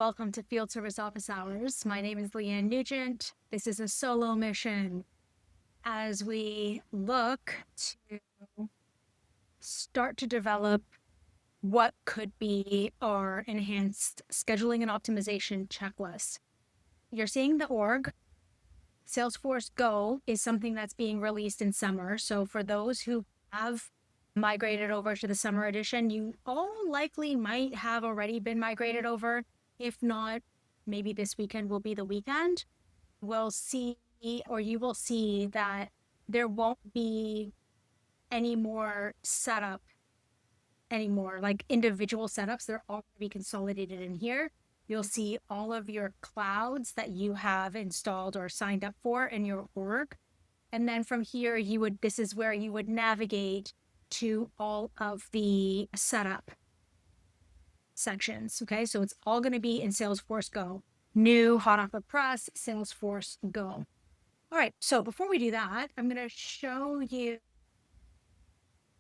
Welcome to Field Service Office Hours. My name is Leigh-Anne Nugent. This is a solo mission as we look to start to develop what could be our enhanced scheduling and optimization checklist. You're seeing the org. Salesforce Go is something that's being released in summer. So for those who have migrated over to the summer edition, you all likely might have already been migrated over. If not, maybe this weekend will be the weekend. We'll see, or you will see that there won't be any more setup anymore, like individual setups. They're all going to be consolidated in here. You'll see all of your clouds that you have installed or signed up for in your org. And then from here, this is where you would navigate to all of the setup sections. Okay, so it's all going to be in Salesforce Go. New, hot off the press, Salesforce Go. All right, so before we do that, I'm going to show you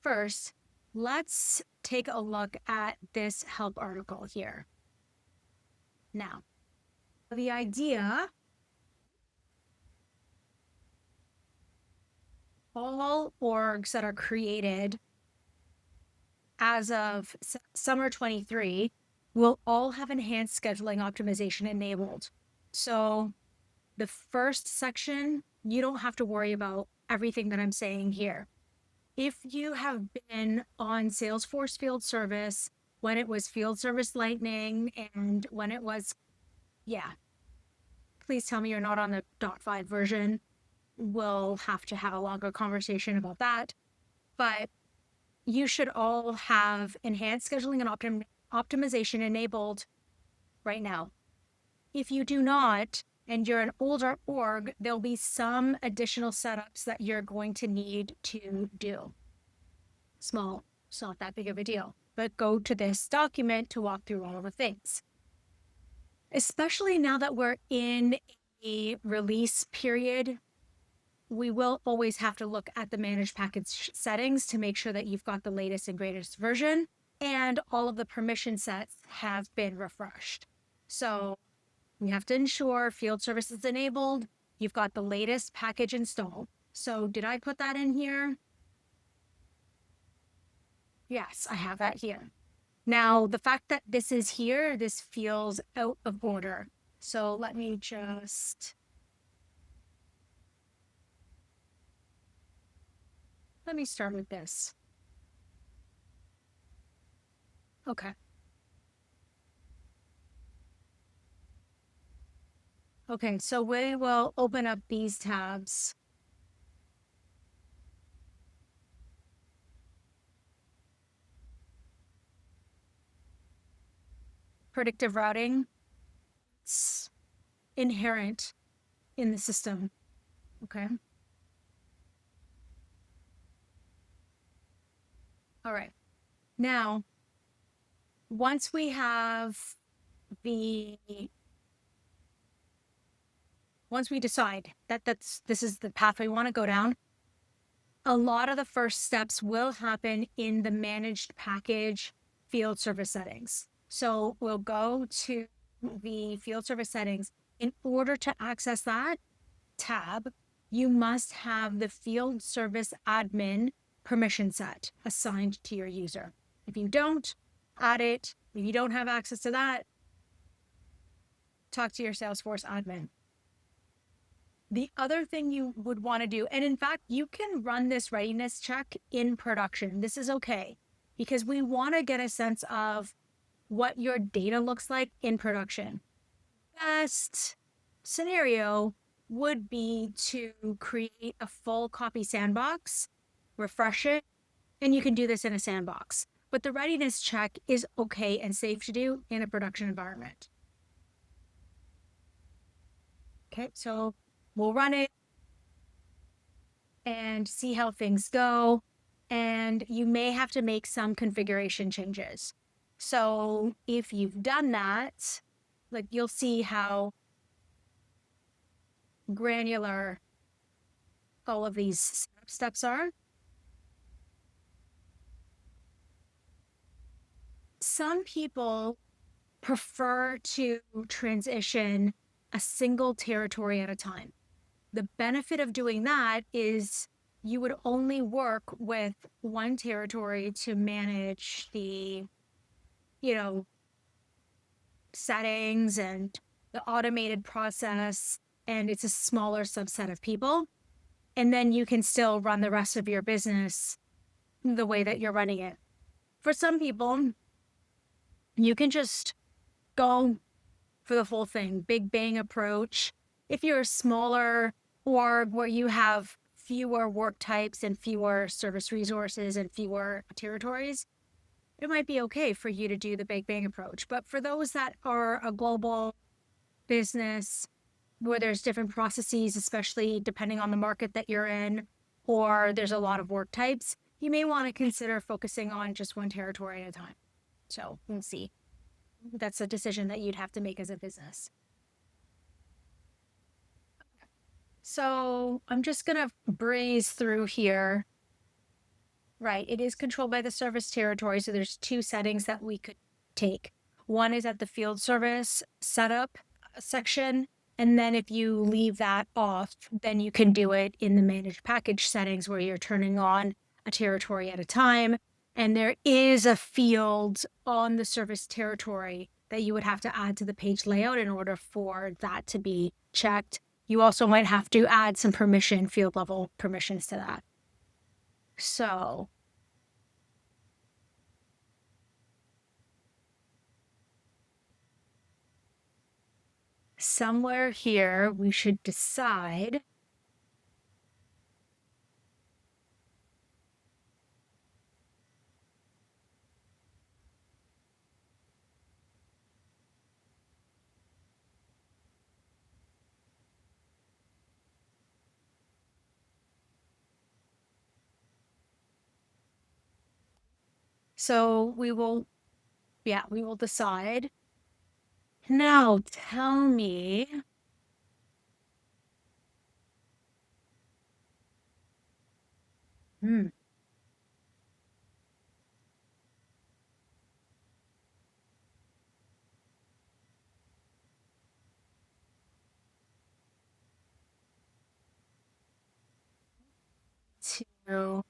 first. Let's take a look at this help article here. Now, the idea, all orgs that are created as of summer 23 will all have enhanced scheduling optimization enabled. So the first section, you don't have to worry about everything that I'm saying here. If you have been on Salesforce Field Service when it was Field Service Lightning and when it was, please tell me you're not on the .5 version. We'll have to have a longer conversation about that. But you should all have enhanced scheduling and optimization enabled right now. If you do not, and you're an older org, there'll be some additional setups that you're going to need to do. Small, it's not that big of a deal, but go to this document to walk through all of the things. Especially now that we're in a release period, we will always have to look at the managed package settings to make sure that you've got the latest and greatest version and all of the permission sets have been refreshed. So we have to ensure field service is enabled. You've got the latest package installed. So did I put that in here? Yes, I have that here. Now, the fact that this is here, this feels out of order. So let me start with this. Okay. Okay, so we will open up these tabs. Predictive routing, it's inherent in the system. Okay. All right. Now, once we decide that this is the path we want to go down, a lot of the first steps will happen in the managed package field service settings. So we'll go to the field service settings. In order to access that tab, you must have the field service admin permission set assigned to your user. If you don't, add it. If you don't have access to that, talk to your Salesforce admin. The other thing you would want to do, and in fact, you can run this readiness check in production. This is okay, because we want to get a sense of what your data looks like in production. Best scenario would be to create a full copy sandbox, refresh it, and you can do this in a sandbox. But the readiness check is okay and safe to do in a production environment. Okay, so we'll run it and see how things go. And you may have to make some configuration changes. So if you've done that, like you'll see how granular all of these setup steps are. Some people prefer to transition a single territory at a time. The benefit of doing that is you would only work with one territory to manage the, you know, settings and the automated process, and it's a smaller subset of people. And then you can still run the rest of your business the way that you're running it. For some people, you can just go for the full thing, big bang approach. If you're a smaller org where you have fewer work types and fewer service resources and fewer territories, it might be okay for you to do the big bang approach. But for those that are a global business where there's different processes, especially depending on the market that you're in, or there's a lot of work types, you may want to consider focusing on just one territory at a time. So we'll see. That's a decision that you'd have to make as a business. So I'm just going to breeze through here. Right. It is controlled by the service territory. So there's two settings that we could take. One is at the field service setup section. And then if you leave that off, then you can do it in the managed package settings where you're turning on a territory at a time. And there is a field on the service territory that you would have to add to the page layout in order for that to be checked. You also might have to add some field level permissions to that. So somewhere here, we should decide. So we will decide. Now tell me. Hmm. To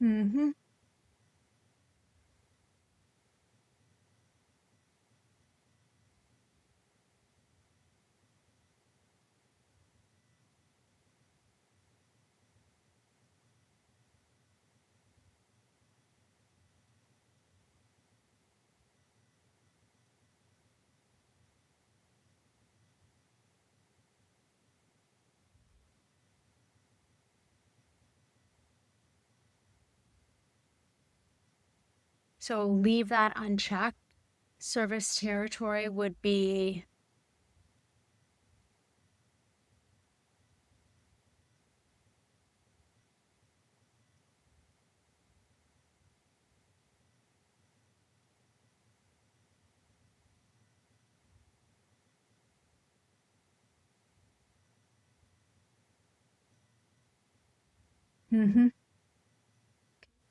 mm-hmm. So leave that unchecked. Service territory would be mm-hmm.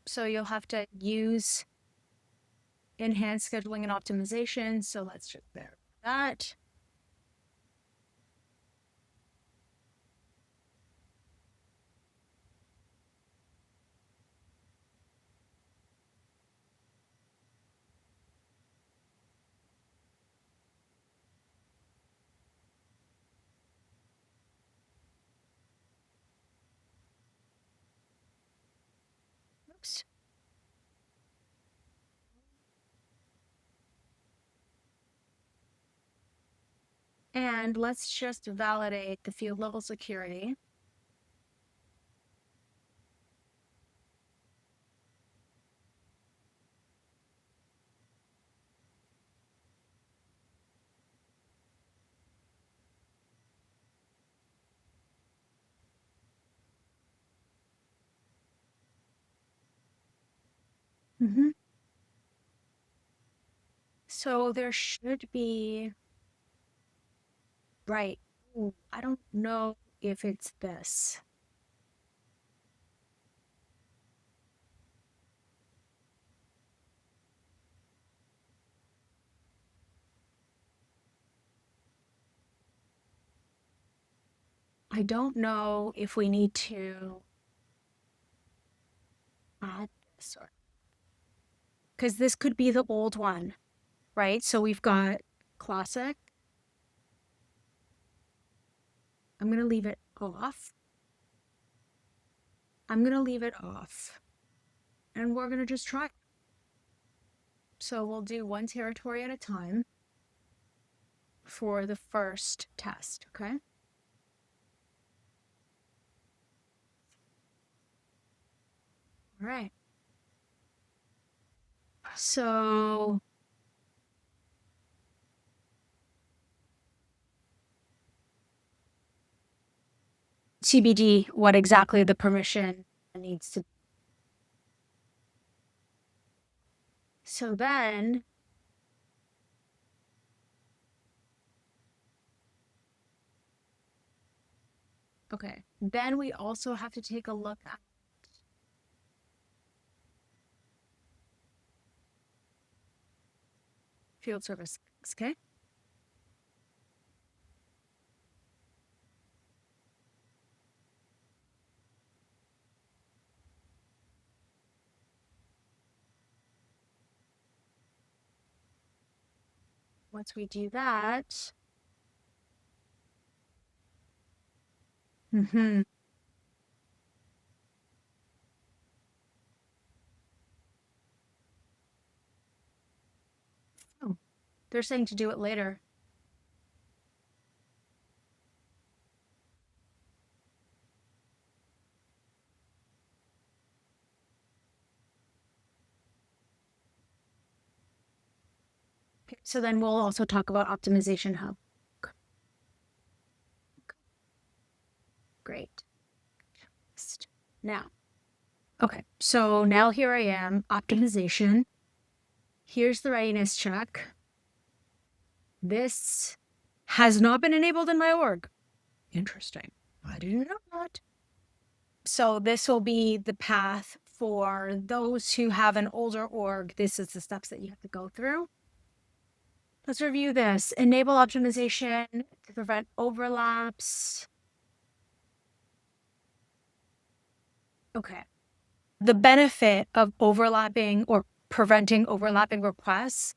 So you'll have to use enhanced scheduling and optimization. So let's check there that. Oops. And let's just validate the field level security. Mm-hmm. So there should be, right. Ooh, I don't know if it's this. I don't know if we need to add this or because this could be the old one, right? So we've got classic. I'm going to leave it off. I'm going to leave it off. And we're going to just try. So we'll do one territory at a time for the first test, okay? All right. So TBD what exactly the permission needs to be. So then okay, then we also have to take a look at field service, okay? Once we do that, mm-hmm. Oh, they're saying to do it later. Okay, so then we'll also talk about Optimization Hub. Great. Now, okay, so now here I am, optimization. Here's the readiness check. This has not been enabled in my org. Interesting. I didn't know that. So this will be the path for those who have an older org. This is the steps that you have to go through. Let's review this. Enable optimization to prevent overlaps. Okay. The benefit of overlapping or preventing overlapping requests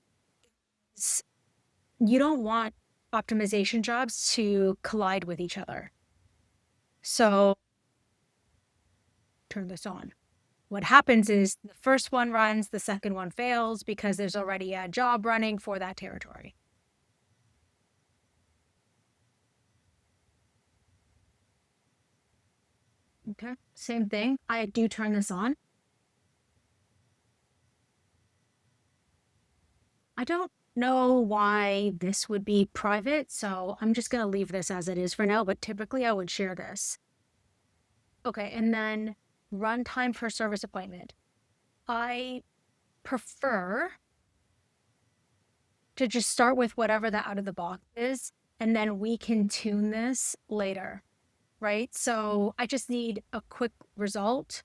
is you don't want optimization jobs to collide with each other. So turn this on. What happens is the first one runs, the second one fails because there's already a job running for that territory. Okay, same thing. I do turn this on. I don't know why this would be private, so I'm just going to leave this as it is for now, but typically I would share this. Okay, and then runtime for service appointment. I prefer to just start with whatever the out of the box is, and then we can tune this later, right? So I just need a quick result.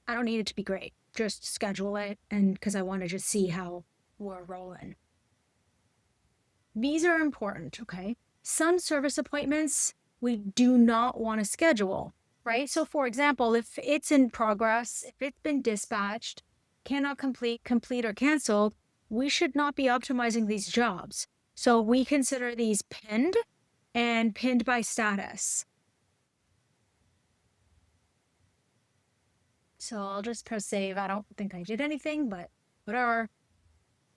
I don't need it to be great. Just schedule it, and because I want to just see how we're rolling. These are important, okay? Some service appointments we do not want to schedule, right? So, for example, if it's in progress, if it's been dispatched, cannot complete, or canceled, we should not be optimizing these jobs. So, we consider these pinned and pinned by status. So, I'll just press save. I don't think I did anything, but whatever.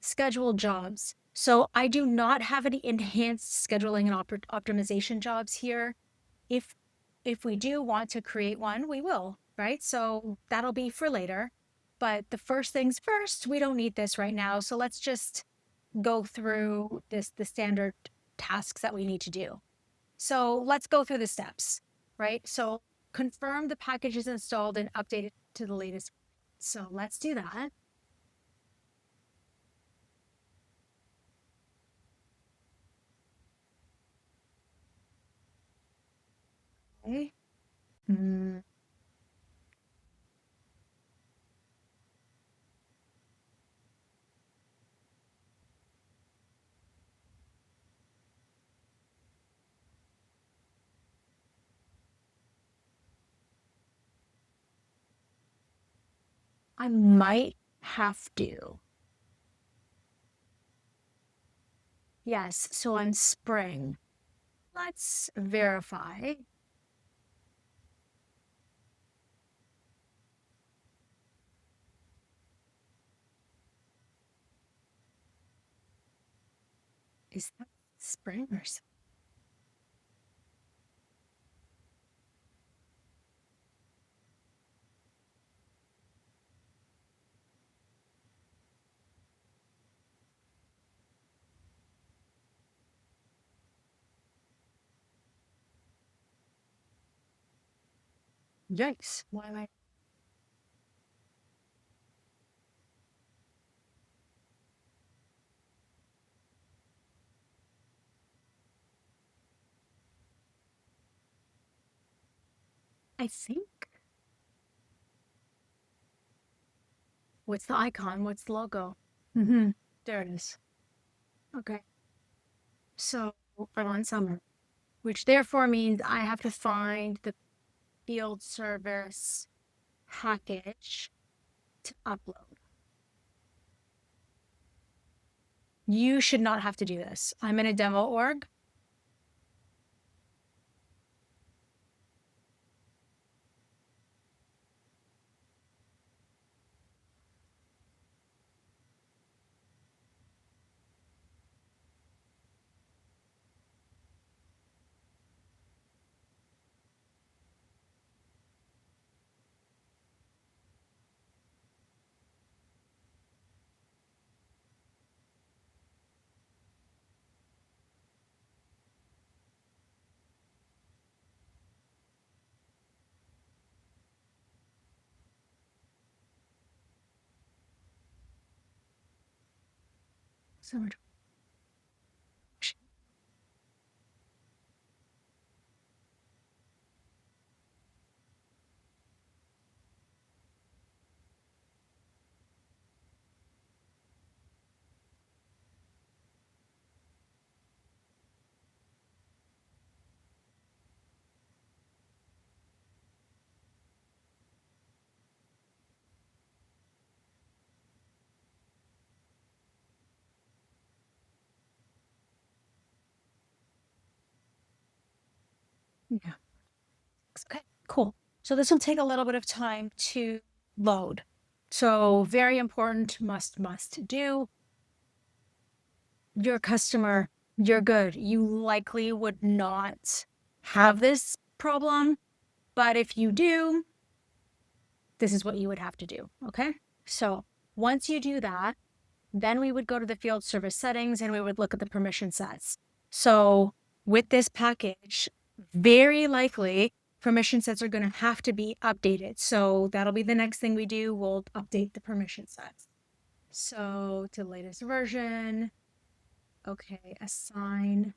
schedule jobs. So I do not have any enhanced scheduling and optimization jobs here. If we do want to create one, we will, right? So that'll be for later. But the first things first, we don't need this right now. So let's just go through the standard tasks that we need to do. So let's go through the steps, right? So confirm the package is installed and updated to the latest. So let's do that. Okay. I might have to. Yes, so I'm spring. Let's verify. Is that spring or something? Yikes. Why am I think. What's the icon? What's the logo? Mm-hmm. There it is. Okay. So I'm on summer, which therefore means I have to find the field service package to upload. You should not have to do this. I'm in a demo org. So yeah. Okay, cool. So this will take a little bit of time to load. So very important, must do. Your customer, you're good. You likely would not have this problem, but if you do, this is what you would have to do. Okay. So once you do that, then we would go to the field service settings and we would look at the permission sets. So with this package, very likely permission sets are going to have to be updated. So that'll be the next thing we do. We'll update the permission sets. So to the latest version. Okay, assign.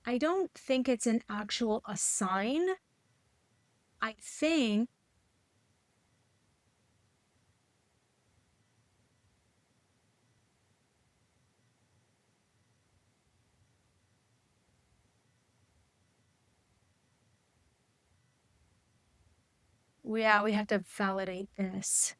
I don't think it's an actual assign. I think we have to validate this.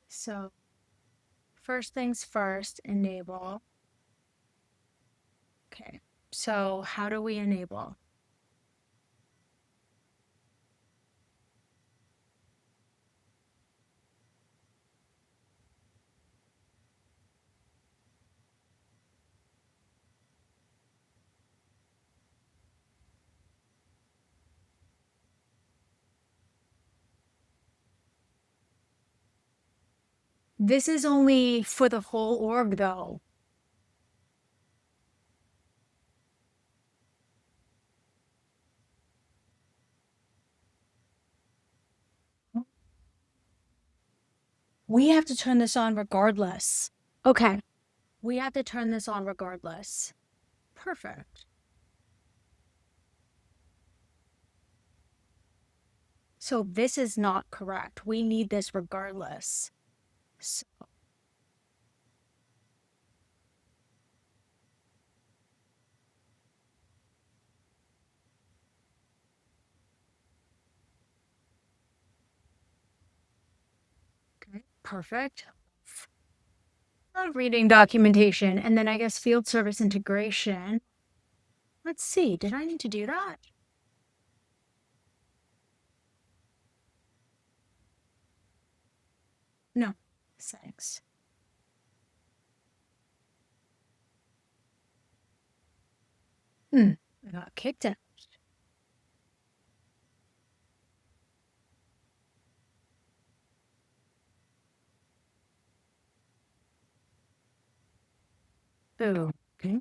So first things first, enable. Okay, so how do we enable? This is only for the whole org, though. We have to turn this on regardless. Okay. We have to turn this on regardless. Perfect. So this is not correct. We need this regardless. So, okay, perfect. Reading documentation, and then I guess field service integration. Let's see, did I need to do that? No, settings. I got kicked out. Oh, okay.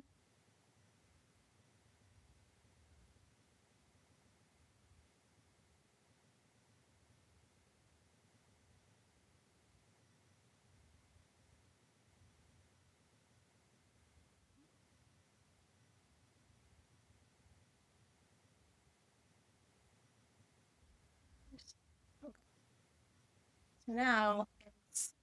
So now it's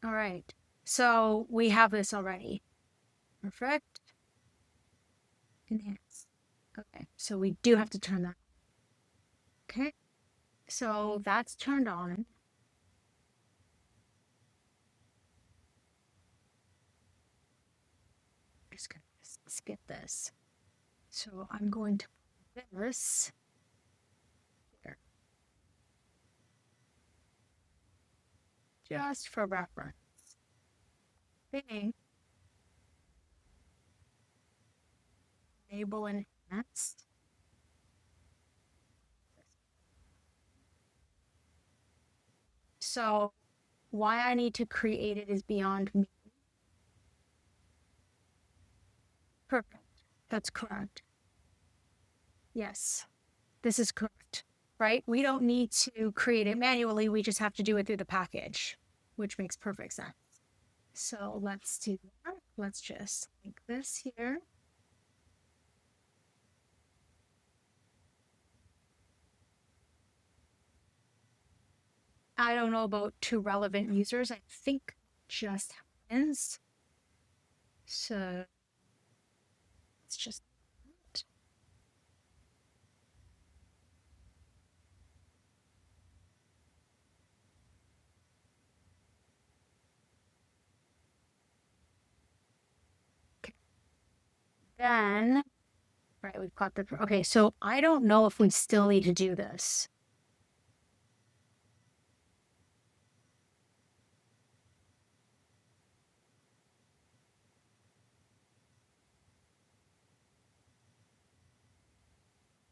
all right. So we have this already. Perfect. Enhance. Okay, so we do have to turn that. Okay, so that's turned on. Just gonna skip this. So I'm going to put this here, just for reference. Bing, enable enhanced. So why I need to create it is beyond me. Perfect. That's correct. Yes, this is correct. Right? We don't need to create it manually. We just have to do it through the package, which makes perfect sense. So let's do that. Let's just link this here. I don't know about two relevant users. I think just happens. So it's just okay. Then, right, we've got the, okay, so I don't know if we still need to do this.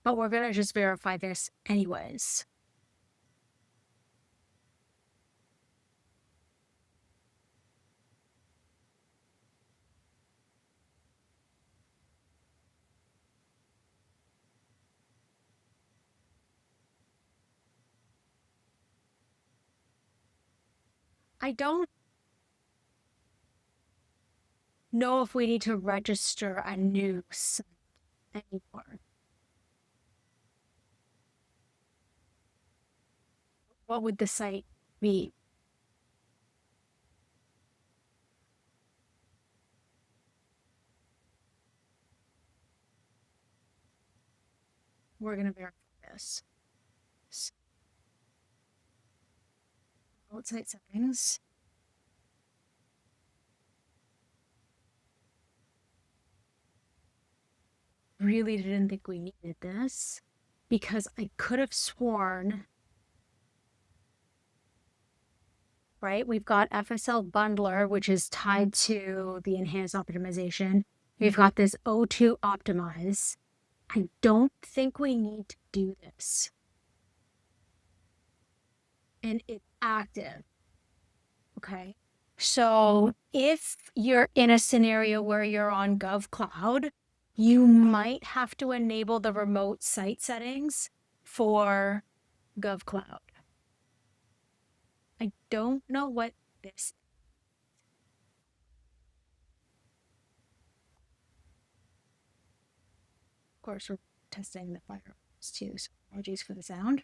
But we're going to just verify this anyways. I don't know if we need to register a new site anymore. What would the site be? we're going to verify this. So, outside settings. Really didn't think we needed this because I could have sworn, right? We've got FSL bundler, which is tied to the enhanced optimization. We've got this O2 optimize. I don't think we need to do this. And it's active. Okay. So if you're in a scenario where you're on GovCloud, you might have to enable the remote site settings for GovCloud. I don't know what this. Of course, we're testing the firewalls too, so apologies for the sound.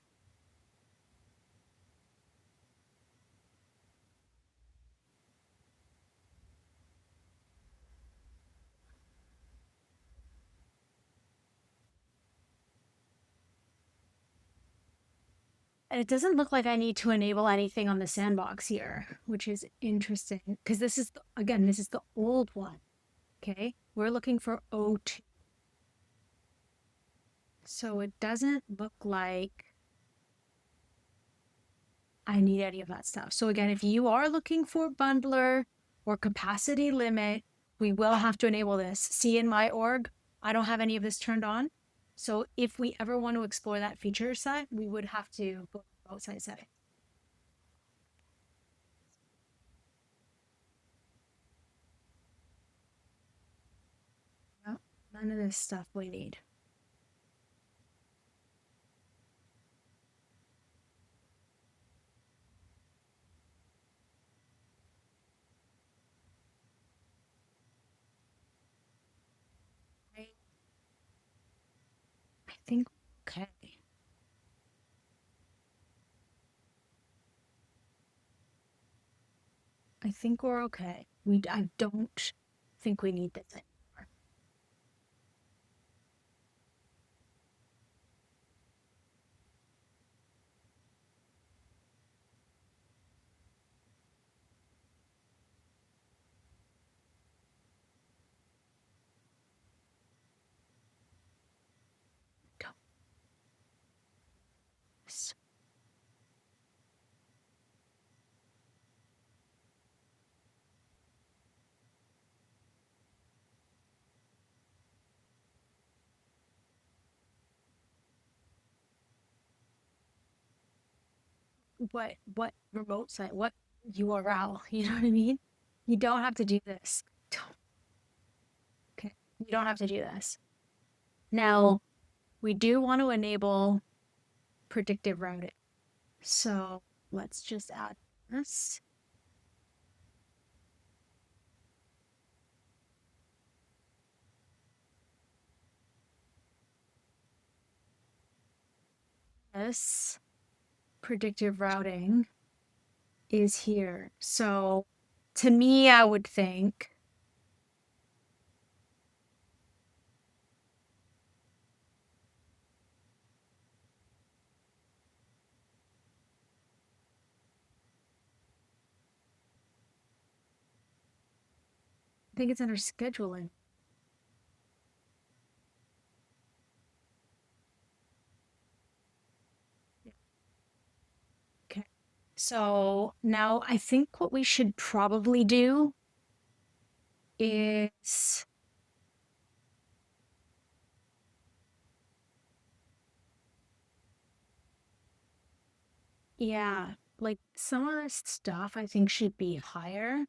And it doesn't look like I need to enable anything on the sandbox here, which is interesting because this is, again, this is the old one. Okay. We're looking for O2. So it doesn't look like I need any of that stuff. So again, if you are looking for bundler or capacity limit, we will have to enable this. See, in my org, I don't have any of this turned on. So if we ever want to explore that feature set, we would have to go outside settings. No, none of this stuff we need. I think, okay. I think we're okay. I don't think we need this anymore. Don't. What remote site, what URL, you know what I mean? You don't have to do this. Okay, you don't have to do this. Now, we do want to enable predictive routing. So let's just add this. This predictive routing is here. So to me, I would think it's under scheduling. Okay. So now I think what we should probably do is yeah, like some of this stuff I think should be higher.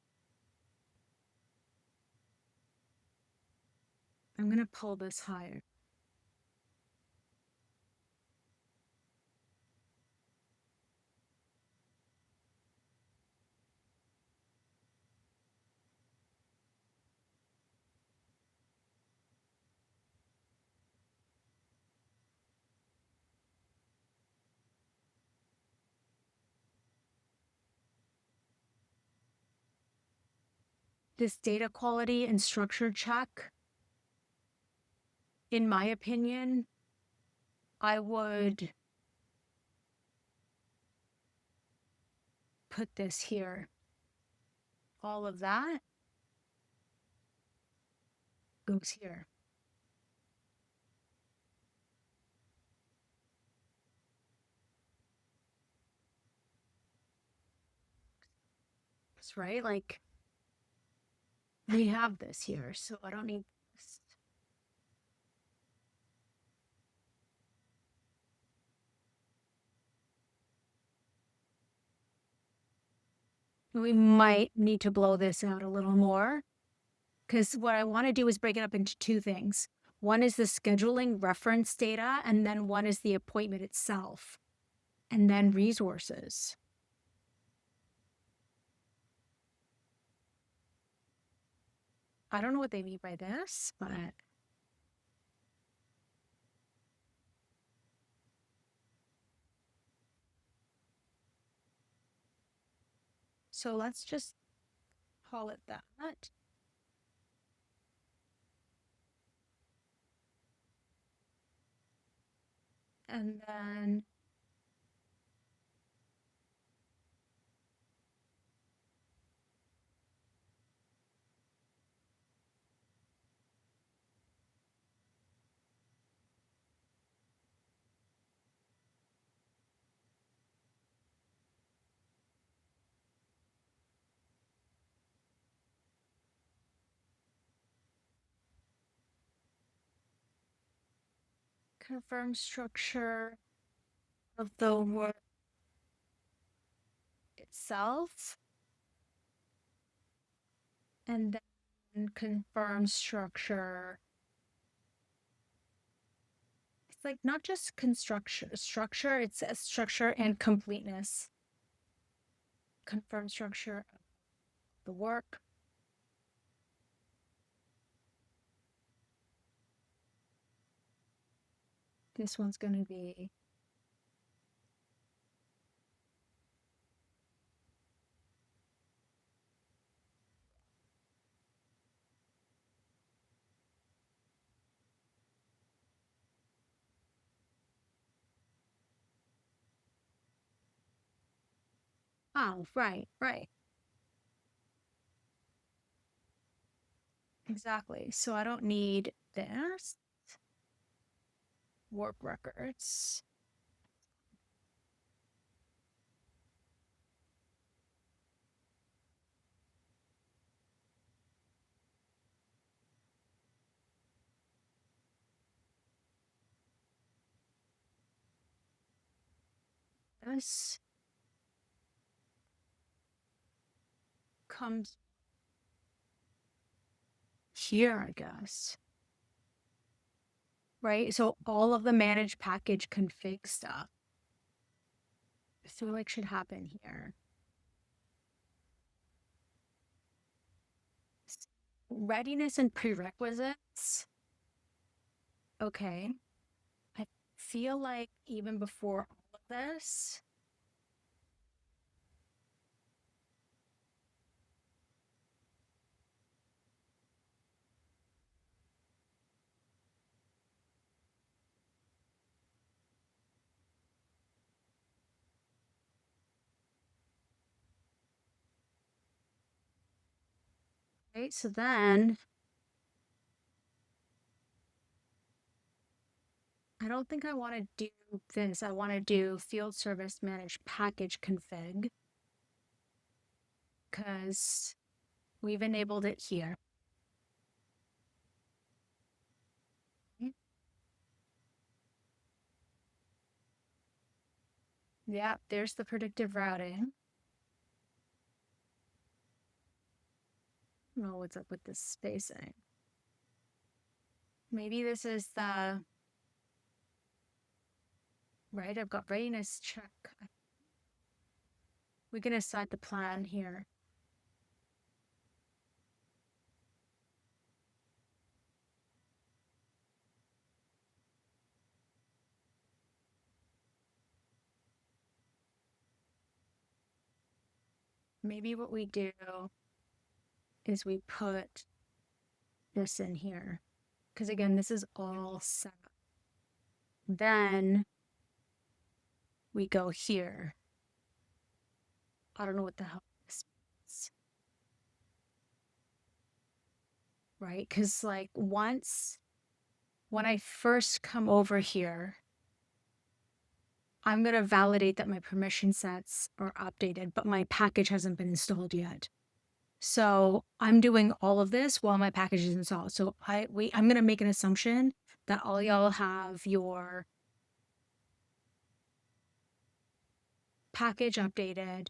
I'm gonna pull this higher. This data quality and structure check, in my opinion, I would put this here. All of that goes here. That's right. Like we have this here, so I don't need this. We might need to blow this out a little more because what I want to do is break it up into two things. One is the scheduling reference data, and then one is the appointment itself, and then resources. I don't know what they mean by this, but so let's just call it that. And then confirm structure of the work itself, and then confirm structure. It's like not just construction structure, it's a structure and completeness. Confirm structure of the work. This one's going to be oh, right. Exactly. So I don't need this. Work records. This comes here, I guess. Right? So all of the managed package config stuff, I feel like should happen here. Readiness and prerequisites. Okay. I feel like even before all of this, right? So then I don't think I want to do this. I want to do field service managed package config because we've enabled it here. Yeah, there's the predictive routing. I don't know what's up with this spacing. Maybe this is the right. I've got readiness check. We can assign the plan here. Maybe what we do is we put this in here. Because again, this is all set up. Then we go here. I don't know what the hell this means. Right? Because like when I first come over here, I'm going to validate that my permission sets are updated, but my package hasn't been installed yet. So I'm doing all of this while my package is installed. So I'm going to make an assumption that all y'all have your package updated,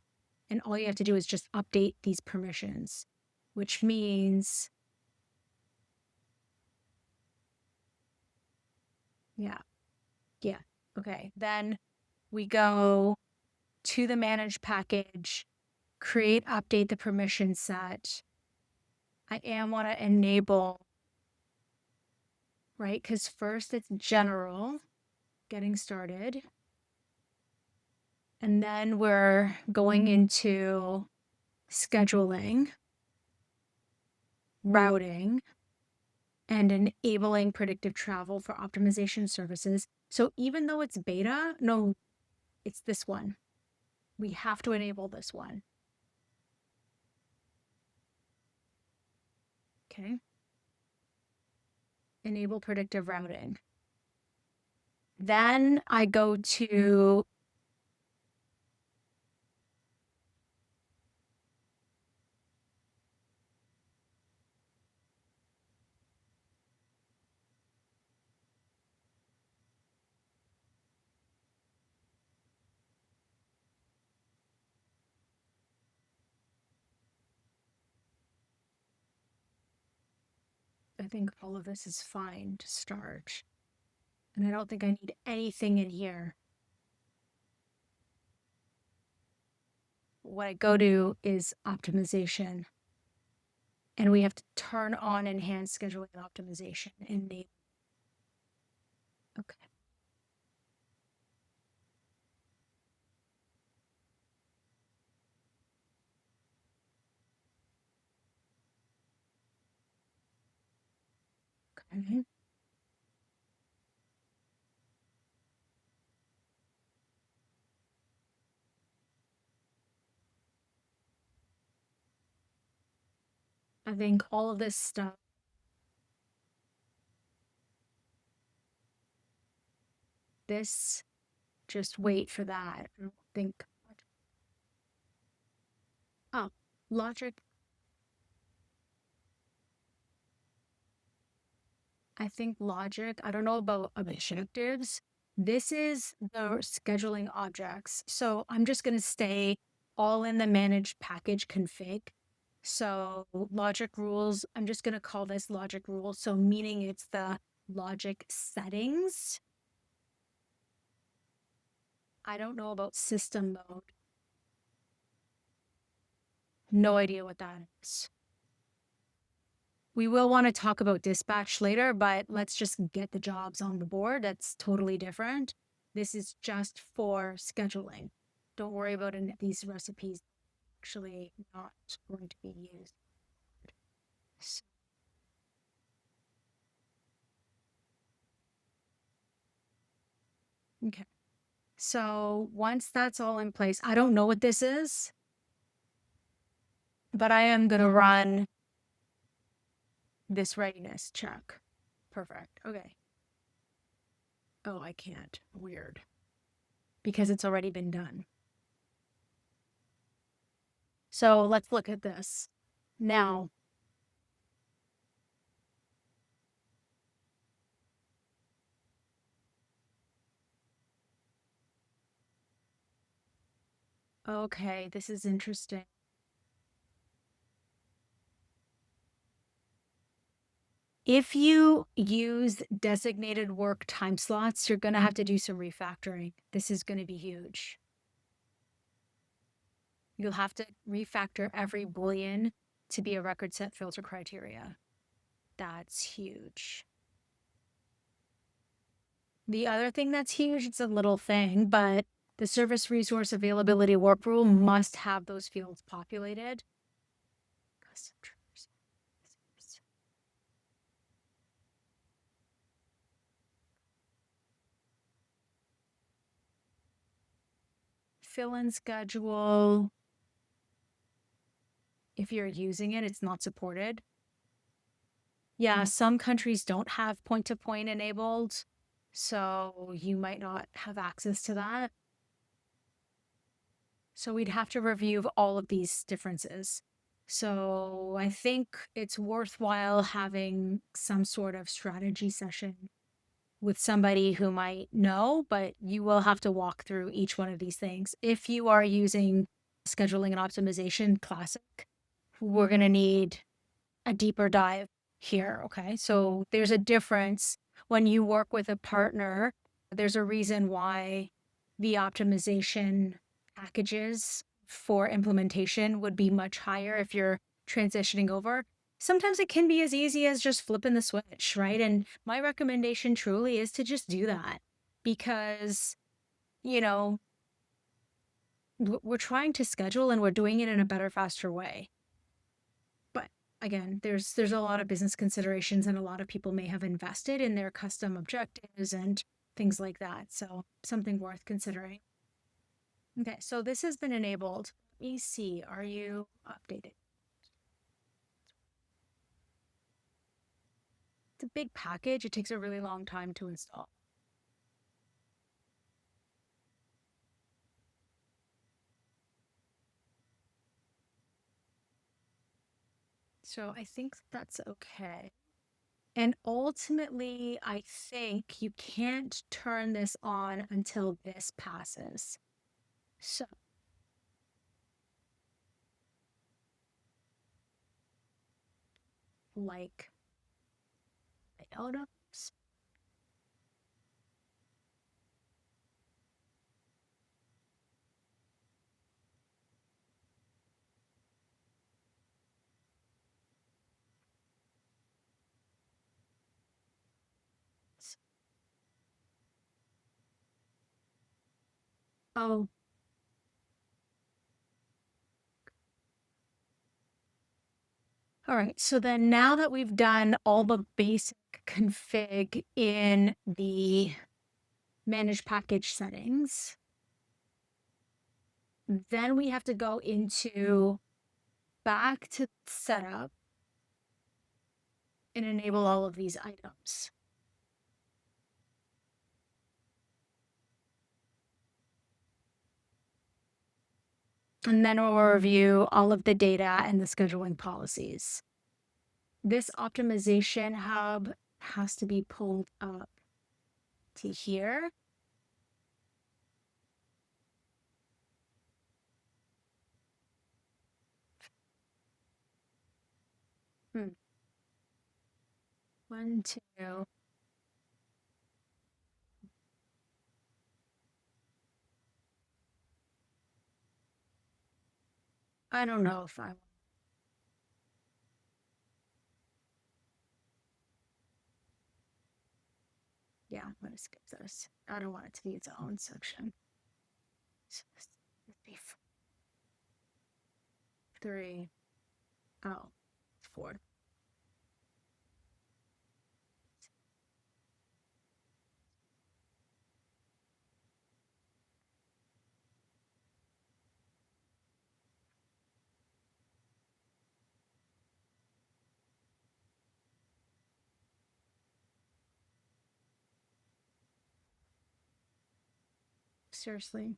and all you have to do is just update these permissions, which means, yeah, okay. Then we go to the manage package, create, update the permission set. I want to enable, right? Because first it's general, getting started. And then we're going into scheduling, routing, and enabling predictive travel for optimization services. So even though it's beta, no, it's this one. We have to enable this one. Okay. Enable predictive routing. Then I go to I think all of this is fine to start. And I don't think I need anything in here. What I go to is optimization. And we have to turn on enhanced scheduling and optimization. Enable. Okay. Okay. I think all of this stuff, this, just wait for that. I don't think, oh, logic. I think logic, I don't know about objectives. This is the scheduling objects. So I'm just going to stay all in the managed package config. So logic rules, I'm just going to call this logic rules. So meaning it's the logic settings. I don't know about system mode. No idea what that is. We will want to talk about dispatch later, but let's just get the jobs on the board. That's totally different. This is just for scheduling. Don't worry about these recipes actually not going to be used. So, okay. So once that's all in place, I don't know what this is, but I am going to run this readiness check. Perfect. Okay. Oh, I can't. Weird. Because it's already been done. So let's look at this. Now, okay, this is interesting. If you use designated work time slots, you're going to have to do some refactoring. This is going to be huge. You'll have to refactor every Boolean to be a record set filter criteria. That's huge. The other thing that's huge, it's a little thing, but the service resource availability work rule must have those fields populated. Custom triggers. fill-in schedule, if you're using it, it's not supported. Yeah, some countries don't have point-to-point enabled, so you might not have access to that. So we'd have to review all of these differences. So I think it's worthwhile having some sort of strategy session with somebody who might know, but you will have to walk through each one of these things. If you are using scheduling and optimization classic, we're going to need a deeper dive here. Okay. So there's a difference when you work with a partner. There's a reason why the optimization packages for implementation would be much higher if you're transitioning over. Sometimes it can be as easy as just flipping the switch, right? And my recommendation truly is to just do that because, you know, we're trying to schedule and we're doing it in a better, faster way. But again, there's a lot of business considerations and a lot of people may have invested in their custom objectives and things like that. So something worth considering. Okay, so this has been enabled. Let me see, are you updated? It's a big package. It takes a really long time to install. So I think that's okay. And ultimately, I think you can't turn this on until this passes. So, like, items. Oh, all right. So then now that we've done all the basic config in the manage package settings, then we have to go into back to setup and enable all of these items. And then we'll review all of the data and the scheduling policies. This optimization hub has to be pulled up to here. Hmm. 1, 2. I don't know if I. Yeah, I'm gonna skip this. I don't want it to be its own section. So this would be 3. Oh, 4. Seriously,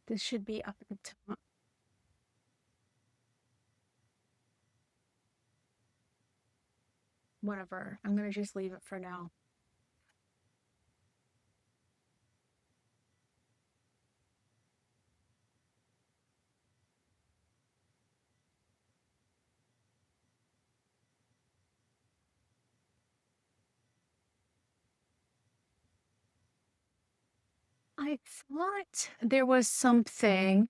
this should be up at the top. Whatever. I'm gonna just leave it for now. I thought there was something.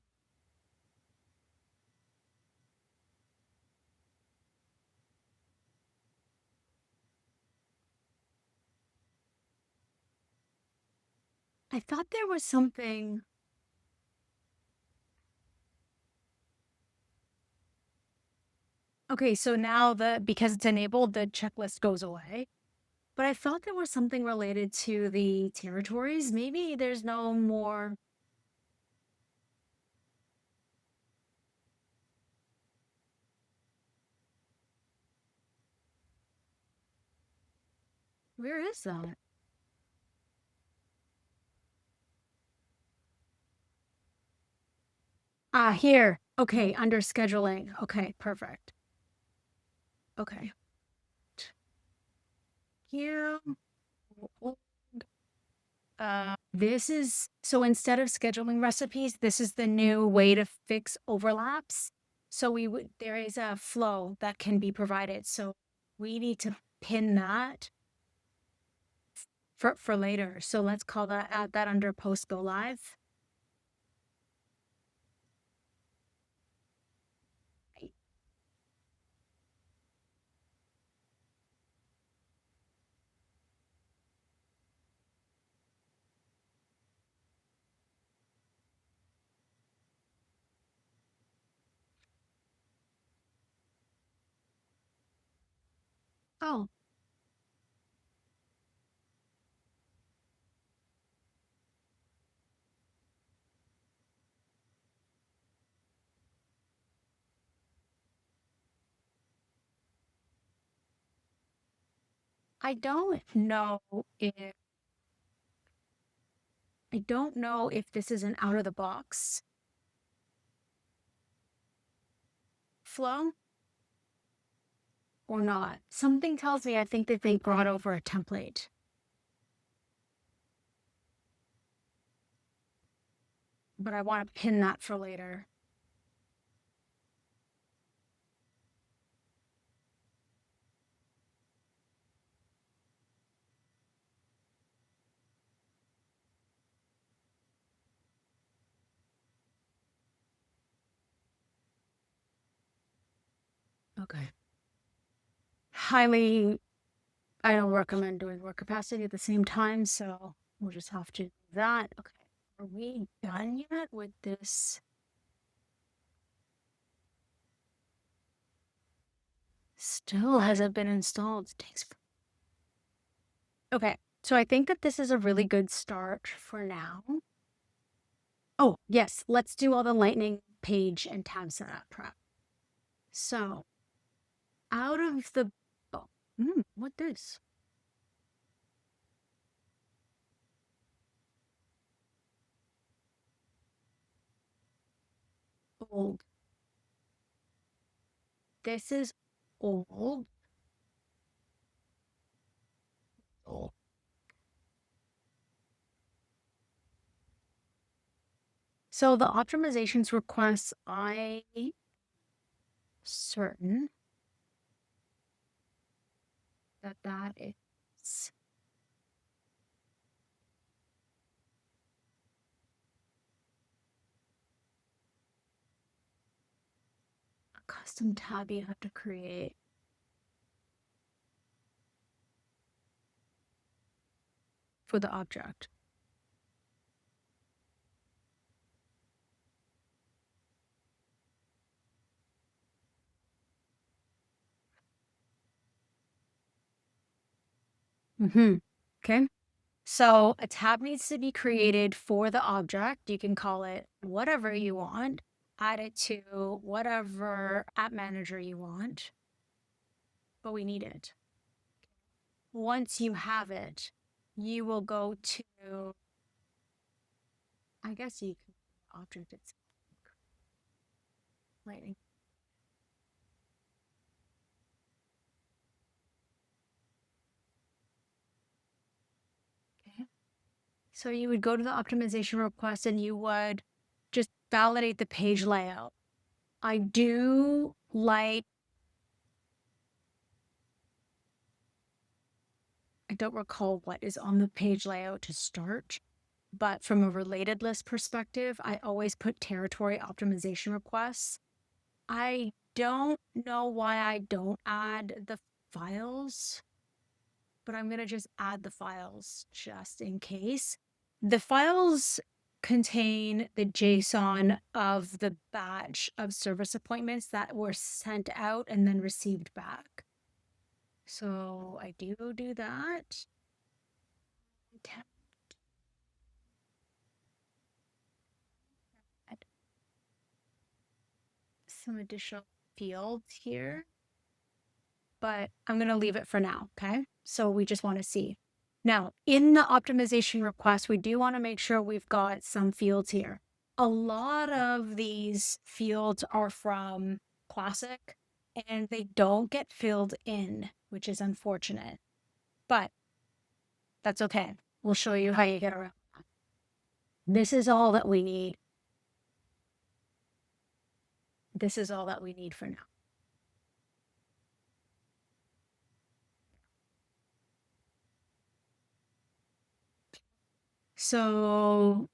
I thought there was something. Okay, so now because it's enabled, the checklist goes away. But I thought there was something related to the territories. Maybe there's no more. Where is that? Ah, here. Okay, under scheduling. Okay, perfect. Okay. Here. This is so instead of scheduling recipes, this is the new way to fix overlaps. So we would there is a flow that can be provided. So we need to pin that for later. So let's call that add that under post go live. Oh, I don't know if I don't know if this is an out of the box flow or not. Something tells me I think that they brought over a template, but I want to pin that for later. Okay. Highly, I don't recommend doing work capacity at the same time, so we'll just have to do that. Okay. Are we done yet with this? Still hasn't been installed. Takes. Okay. So I think that this is a really good start for now. Oh, yes. Let's do all the lightning page and tab setup prep. So out of the, oh, what this? Old. This is old. Old. So the optimizations requests, I certain that that is a custom tab you have to create for the object. Okay. So a tab needs to be created for the object. You can call it whatever you want, add it to whatever app manager you want, but we need it. Once you have it, you will go to, I guess you can object it's lightning. Okay. So you would go to the optimization request and you would just validate the page layout. I do like, I don't recall what is on the page layout to start, but from a related list perspective, I always put territory optimization requests. I don't know why I don't add the files, but I'm going to just add the files just in case. The files contain the JSON of the batch of service appointments that were sent out and then received back. So I do that. Add some additional fields here. but I'm going to leave it for now. Okay. So we just want to see. Now, in the optimization request, we do want to make sure we've got some fields here. A lot of these fields are from Classic and they don't get filled in, which is unfortunate, but that's okay. We'll show you how you get around that. This is all that we need. This is all that we need for now. So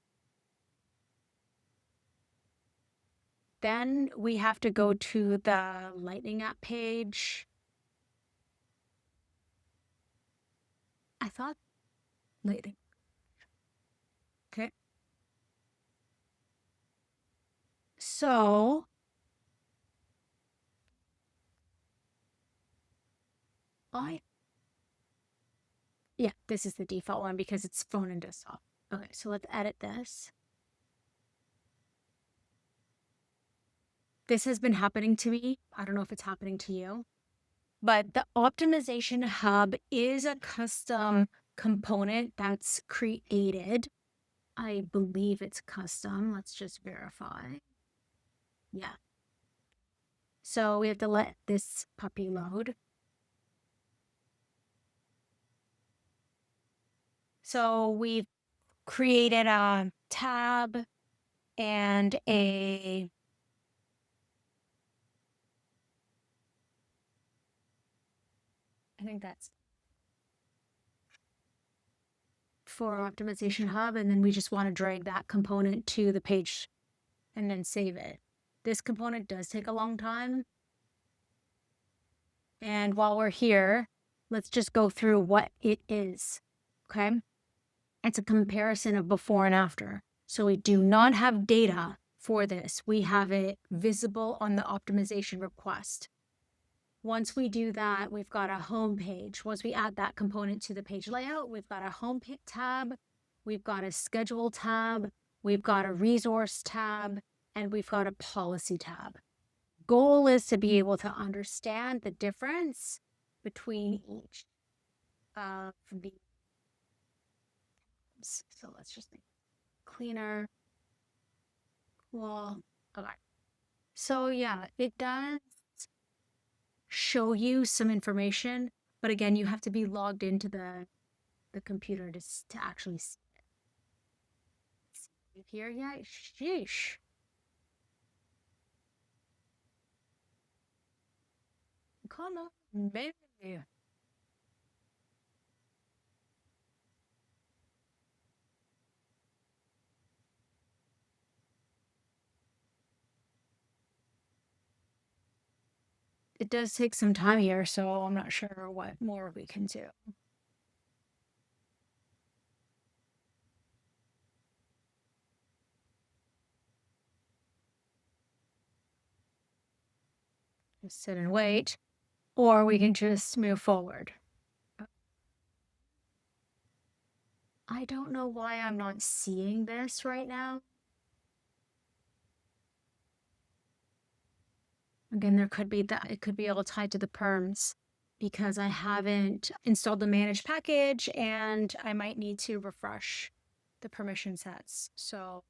then we have to go to the Lightning app page. I thought Lightning. Okay. So yeah, this is the default one because it's phone and desktop. Okay, so let's edit this. This has been happening to me. I don't know if it's happening to you, but the optimization hub is a custom component that's created. I believe it's custom. Let's just verify. Yeah. So we have to let this puppy load. So we've created a tab and I think that's for optimization hub. And then we just want to drag that component to the page and then save it. This component does take a long time. And while we're here, let's just go through what it is. Okay. It's a comparison of before and after. So we do not have data for this. We have it visible on the optimization request. Once we do that, we've got a home page. Once we add that component to the page layout, we've got a home tab, we've got a schedule tab, we've got a resource tab, and we've got a policy tab. Goal is to be able to understand the difference between each of the tabs. So let's just make it cleaner. Cool. Okay. So yeah, it does show you some information, but again, you have to be logged into the computer to actually see it. Here, yeah, sheesh. Come on, baby. It does take some time here, so I'm not sure what more we can do. Just sit and wait, or we can just move forward. I don't know why I'm not seeing this right now. Again, there could be that it could be all tied to the perms because I haven't installed the managed package and I might need to refresh the permission sets. So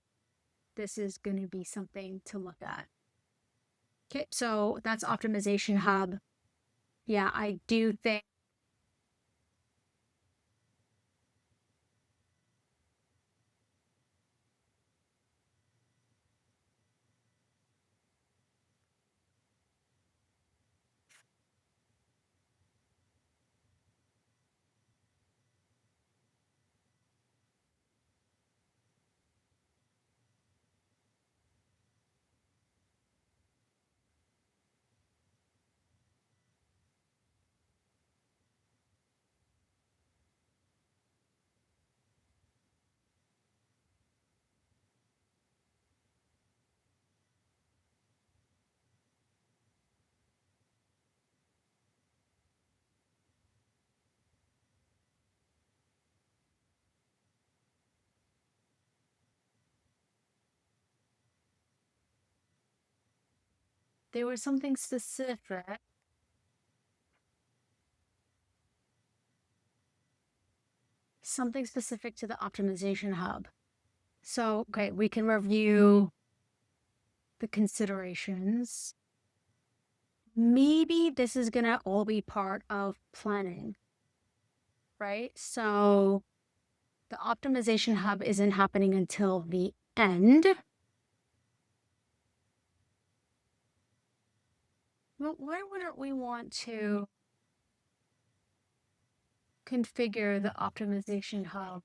this is going to be something to look at. Okay, so that's optimization hub. Yeah, I do think there was something specific. something specific to the optimization hub. So, okay, we can review the considerations. Maybe this is going to all be part of planning, right? So the optimization hub isn't happening until the end. Well, why wouldn't we want to configure the optimization hub?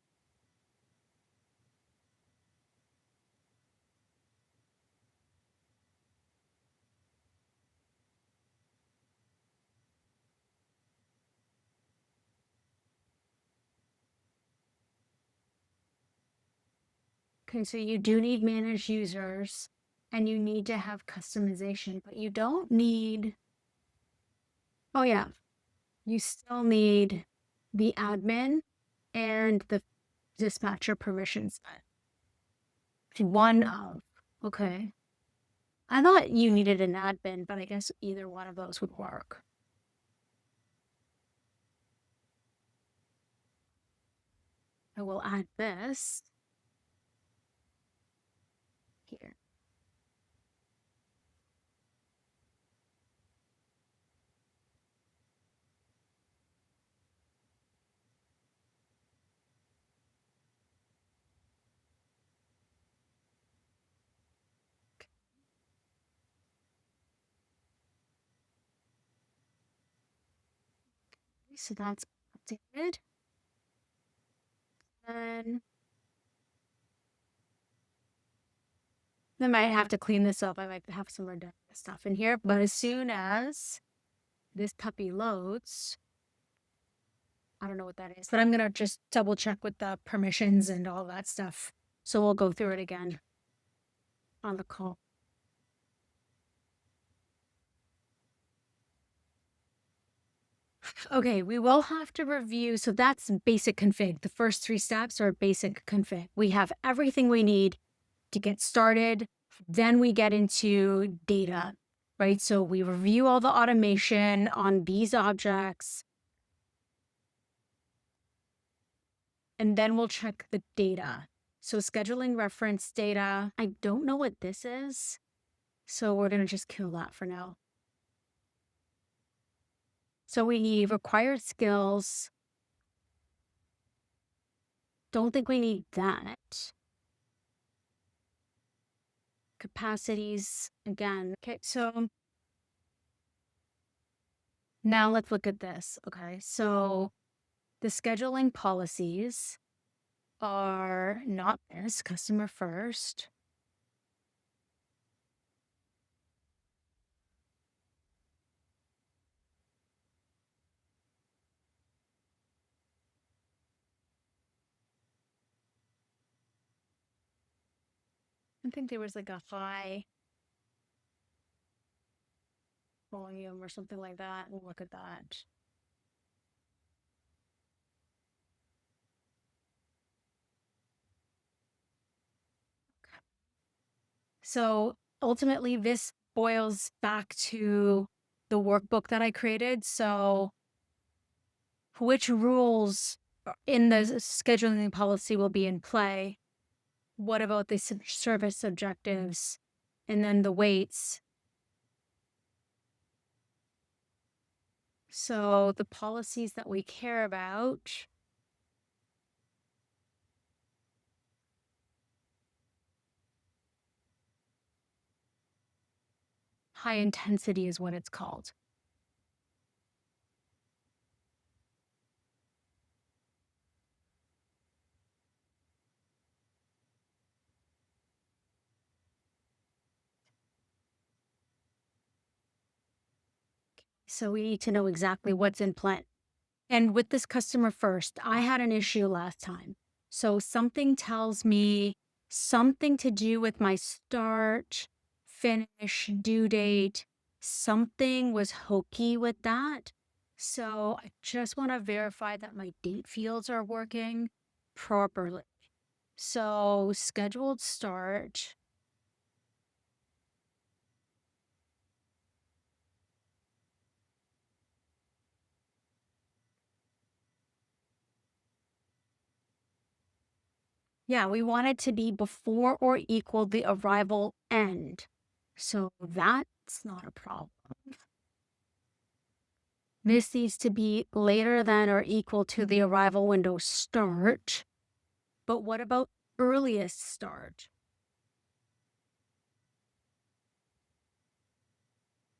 Okay, so you do need managed users and you need to have customization, but you don't need, oh yeah, you still need the admin and the dispatcher permissions. One of, okay. I thought you needed an admin, but I guess either one of those would work. I will add this here. So that's updated. And I might have to clean this up. I might have some redundant stuff in here, but as soon as this puppy loads, I don't know what that is, but I'm gonna just double check with the permissions and all that stuff. So we'll go through it again on the call. Okay, we will have to review. So that's basic config. The first 3 steps are basic config. We have everything we need to get started. Then we get into data, right? So we review all the automation on these objects. And then we'll check the data. So scheduling reference data. I don't know what this is. So we're going to just kill that for now. So we need required skills. Don't think we need that. Capacities again. Okay, so now let's look at this. Okay, so the scheduling policies are not this, customer first. I think there was like a high volume or something like that. We'll look at that. So ultimately, this boils back to the workbook that I created. So which rules in the scheduling policy will be in play? What about the service objectives? And then the weights. So the policies that we care about. High intensity is what it's called. So we need to know exactly what's in play. And with this customer first, I had an issue last time. So something tells me something to do with my start, finish, due date. Something was hokey with that. So I just want to verify that my date fields are working properly. So scheduled start. Yeah, we want it to be before or equal the arrival end. So that's not a problem. This needs to be later than or equal to the arrival window start. But what about earliest start?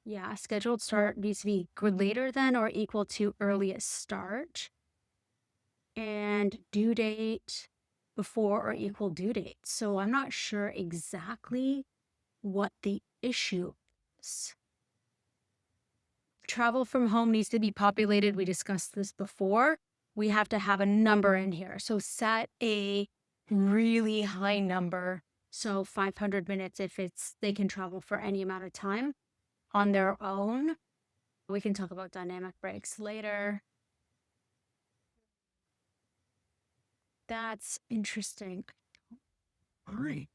Yeah, scheduled start needs to be later than or equal to earliest start. And due date before or equal due date. So I'm not sure exactly what the issue is. Travel from home needs to be populated. We discussed this before. We have to have a number in here. So set a really high number. So 500 minutes if they can travel for any amount of time on their own. We can talk about dynamic breaks later. That's interesting. All right.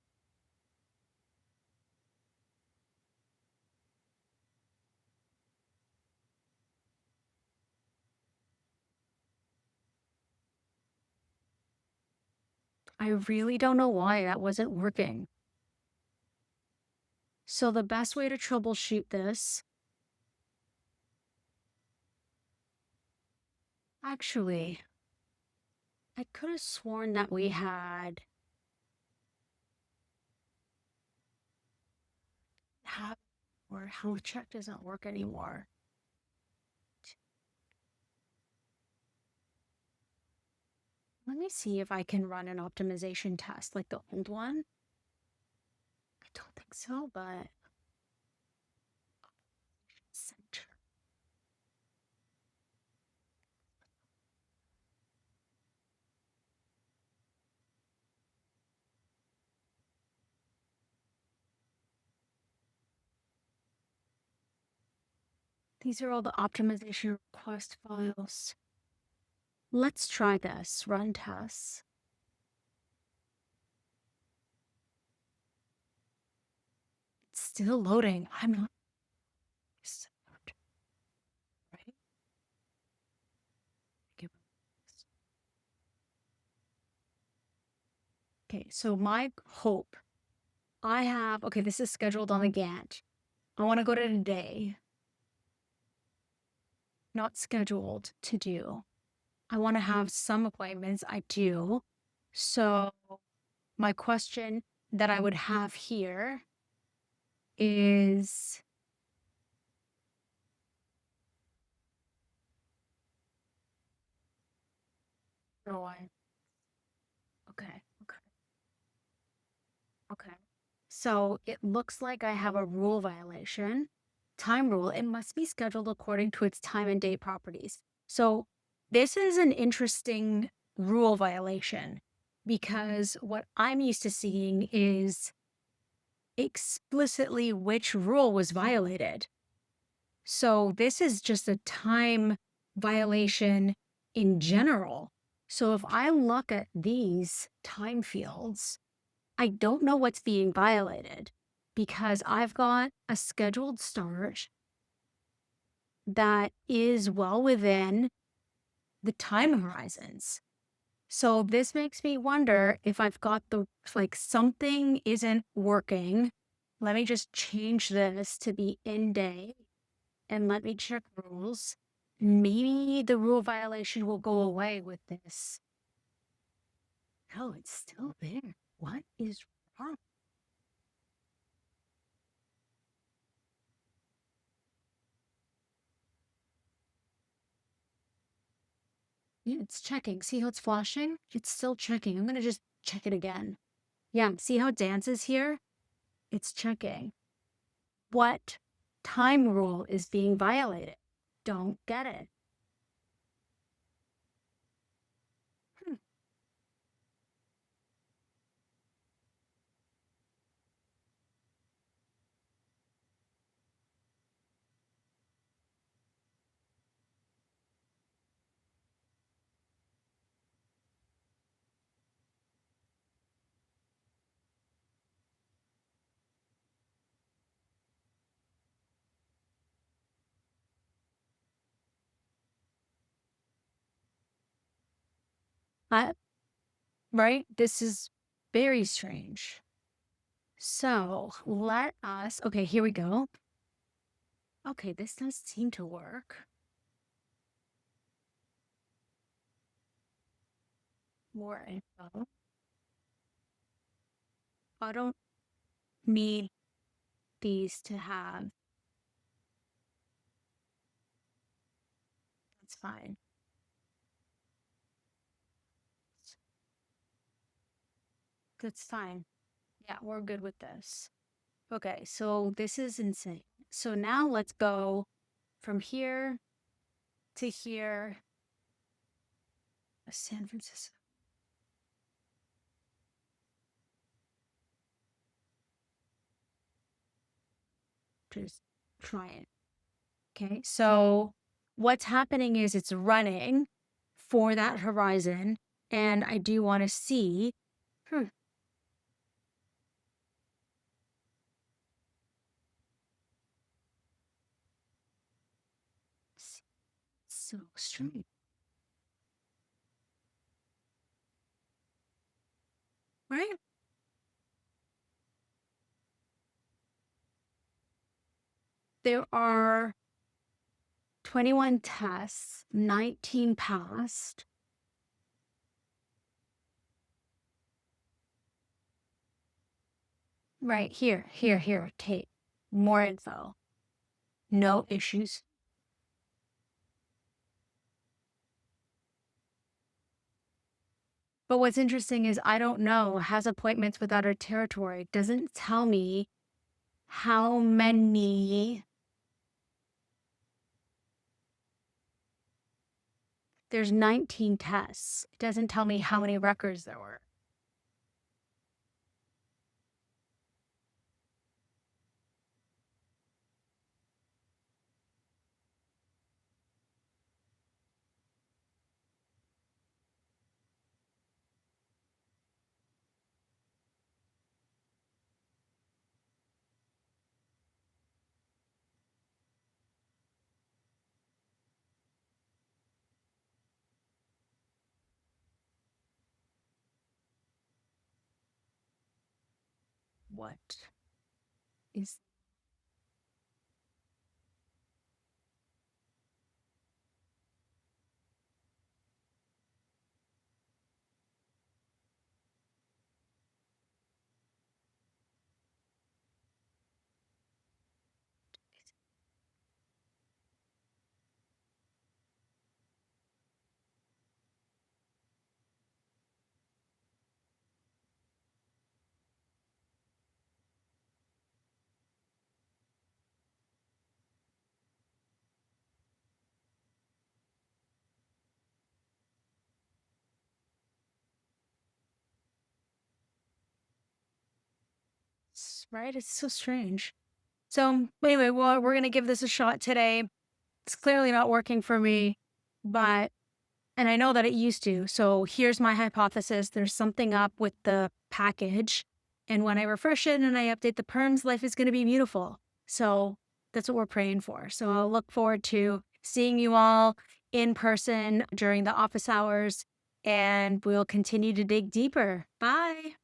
I really don't know why that wasn't working. So the best way to troubleshoot this, actually, I could have sworn that we had or how check doesn't work anymore. Let me see if I can run an optimization test like the old one. I don't think so, but center. These are all the optimization request files. Let's try this. Run tests. It's still loading. I'm not. Right? Okay, so my hope, okay, this is scheduled on the Gantt. I want to go to today. Not scheduled to do. I want to have some appointments. I do. So my question that I would have here is oh, okay, okay, okay. So it looks like I have a rule violation. Time rule, it must be scheduled according to its time and date properties. So this is an interesting rule violation because what I'm used to seeing is explicitly which rule was violated. So this is just a time violation in general. So if I look at these time fields, I don't know what's being violated because I've got a scheduled start that is well within the time horizons. So this makes me wonder if I've got something isn't working. Let me just change this to be in day and let me check rules. Maybe the rule violation will go away with this. Oh, it's still there. What is wrong? Yeah, it's checking. See how it's flashing? It's still checking. I'm going to just check it again. Yeah, see how it dances here? It's checking. What time rule is being violated? Don't get it. Hmm. I, right? This is Very strange. So let us, okay, here we go. Okay, this does seem to work. More info. I don't need these to have. That's fine. That's fine. Yeah, we're good with this. Okay, so this is insane. So now let's go from here to here. San Francisco. Just try it. Okay, so what's happening is it's running for that horizon, and I do want to see. So strange, right? There are 21 tests, 19 passed. Right here, tape. More info. No issues. But what's interesting is I don't know, has appointments with other territory. Doesn't tell me how many. There's 19 tests. It doesn't tell me how many records there were. What is right? It's so strange. So anyway, well, we're gonna give this a shot today. It's clearly not working for me, but and I know that it used to. So here's my hypothesis. There's something up with the package. And when I refresh it and I update the perms, life is going to be beautiful. So that's what we're praying for. So I'll look forward to seeing you all in person during the office hours, and we'll continue to dig deeper. Bye.